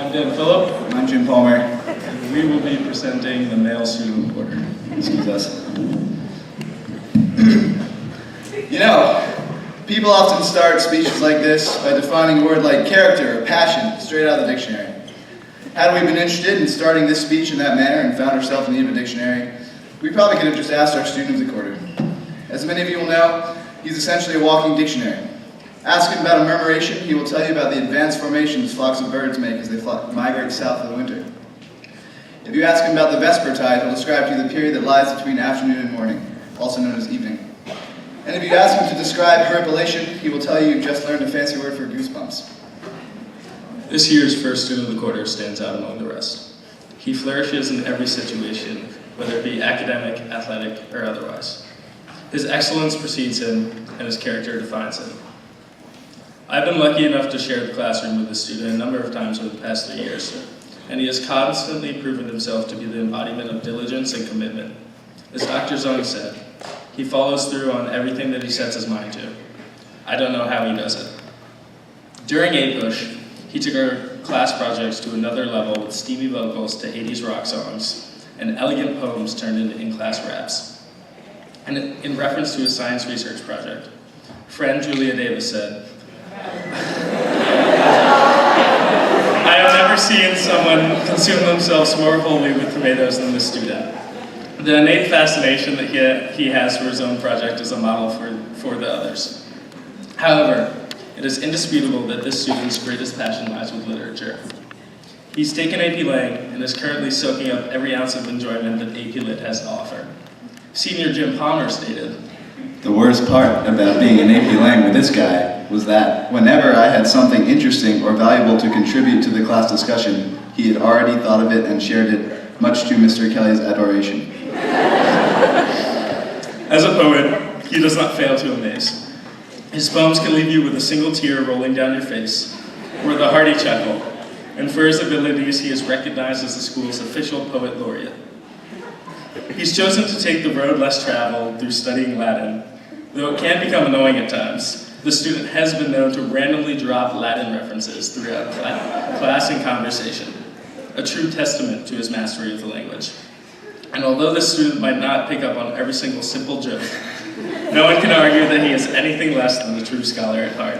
I'm Dan Phillip. I'm Jim Palmer. And we will be presenting the male student quarter. Excuse us. You know, people often start speeches like this by defining a word like character or passion straight out of the dictionary. Had we been interested in starting this speech in that manner and found ourselves in need of a dictionary, we probably could have just asked our student of the quarter. As many of you will know, he's essentially a walking dictionary. Ask him about a murmuration, he will tell you about the advanced formations flocks of birds make as they migrate south for the winter. If you ask him about the vespertide, he'll describe to you the period that lies between afternoon and morning, also known as evening. And if you ask him to describe herpellation, he will tell you you've just learned a fancy word for goosebumps. This year's first student of the quarter stands out among the rest. He flourishes in every situation, whether it be academic, athletic, or otherwise. His excellence precedes him, and his character defines him. I've been lucky enough to share the classroom with this student a number of times over the past 3 years, and he has constantly proven himself to be the embodiment of diligence and commitment. As Dr. Zong said, he follows through on everything that he sets his mind to. I don't know how he does it. During A-Push, he took our class projects to another level with steamy vocals to 80s rock songs and elegant poems turned into in-class raps. And in reference to his science research project, friend Julia Davis said, I have never seen someone consume themselves more wholly with tomatoes than this student. The innate fascination that he has for his own project is a model for the others. However, it is indisputable that this student's greatest passion lies with literature. He's taken AP Lang and is currently soaking up every ounce of enjoyment that AP Lit has to offer. Senior Jim Palmer stated, The worst part about being in AP Lang with this guy was that whenever I had something interesting or valuable to contribute to the class discussion, he had already thought of it and shared it, much to Mr. Kelly's adoration. As a poet, he does not fail to amaze. His poems can leave you with a single tear rolling down your face, or with a hearty chuckle, and for his abilities, he is recognized as the school's official poet laureate. He's chosen to take the road less traveled through studying Latin, though it can become annoying at times. The student has been known to randomly drop Latin references throughout class and conversation, a true testament to his mastery of the language. And although this student might not pick up on every single simple joke, no one can argue that he is anything less than a true scholar at heart.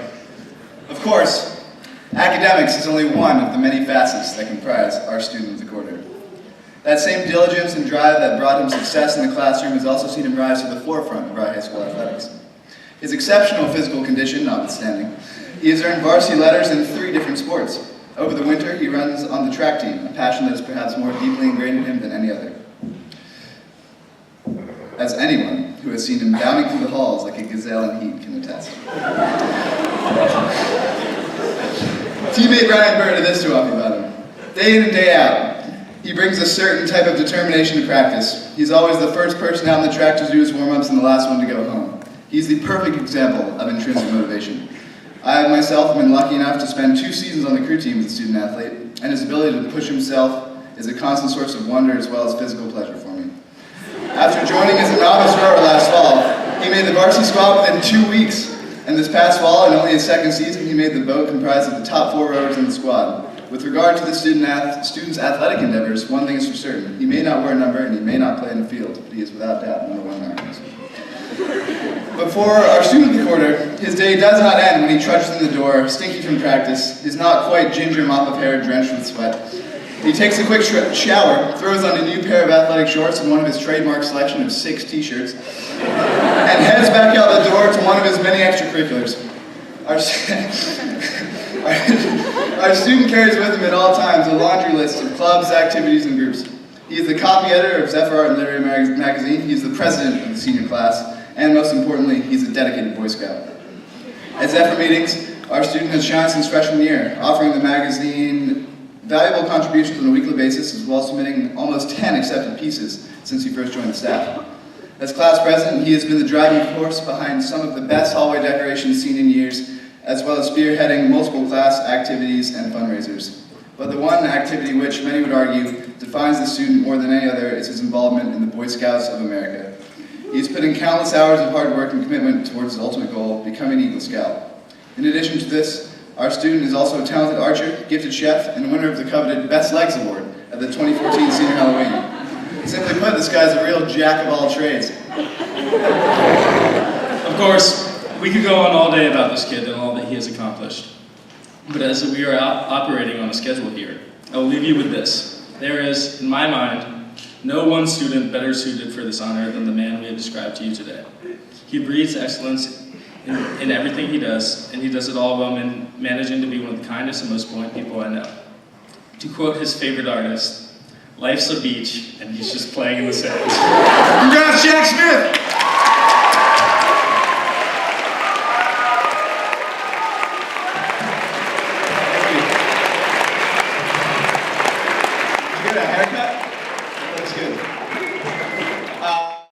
Of course, academics is only one of the many facets that comprise our student of the quarter. That same diligence and drive that brought him success in the classroom has also seen him rise to the forefront of Rye High School athletics. His exceptional physical condition notwithstanding, he has earned varsity letters in 3 different sports. Over the winter, he runs on the track team, a passion that is perhaps more deeply ingrained in him than any other. As anyone who has seen him bounding through the halls like a gazelle in heat can attest. Teammate Brian Bird had this to offer about him. Day in and day out, he brings a certain type of determination to practice. He's always the first person out on the track to do his warm-ups and the last one to go home. He's the perfect example of intrinsic motivation. I myself have been lucky enough to spend 2 seasons on the crew team as a student athlete, and his ability to push himself is a constant source of wonder as well as physical pleasure for me. After joining as a novice rower last fall, he made the varsity squad within 2 weeks, and this past fall, in only his 2nd season, he made the boat comprised of the top 4 rowers in the squad. With regard to the student's athletic endeavors, one thing is for certain: he may not wear a number and he may not play in the field, but he is without doubt number 1 in our class. But for our student of the quarter, his day does not end when he trudges in the door, stinky from practice, his not quite ginger mop of hair drenched with sweat. He takes a quick shower, throws on a new pair of athletic shorts and one of his trademark selection of 6 t-shirts, and heads back out the door to one of his many extracurriculars. Our student carries with him at all times a laundry list of clubs, activities, and groups. He is the copy editor of Zephyr Art and Literary Magazine, he is the president of the senior class, and most importantly, he's a dedicated Boy Scout. At Zephyr meetings, our student has shined since freshman year, offering the magazine valuable contributions on a weekly basis, as well as submitting almost 10 accepted pieces since he first joined the staff. As class president, he has been the driving force behind some of the best hallway decorations seen in years, as well as spearheading multiple class activities and fundraisers. But the one activity which many would argue defines the student more than any other is his involvement in the Boy Scouts of America. He's put in countless hours of hard work and commitment towards his ultimate goal, becoming an Eagle Scout. In addition to this, Our student is also a talented archer, gifted chef, and winner of the coveted Best Legs Award at the 2014 Senior Halloween. Simply put, this guy's a real jack of all trades. Of course, we could go on all day about this kid and all that he has accomplished. But as we are operating on a schedule here, I will leave you with this. There is, in my mind, no one student better suited for this honor than the man we have described to you today. He breathes excellence in everything he does, and he does it all while managing to be one of the kindest and most buoyant people I know. To quote his favorite artist, life's a beach, and he's just playing in the sand. Congrats, Jack Smith!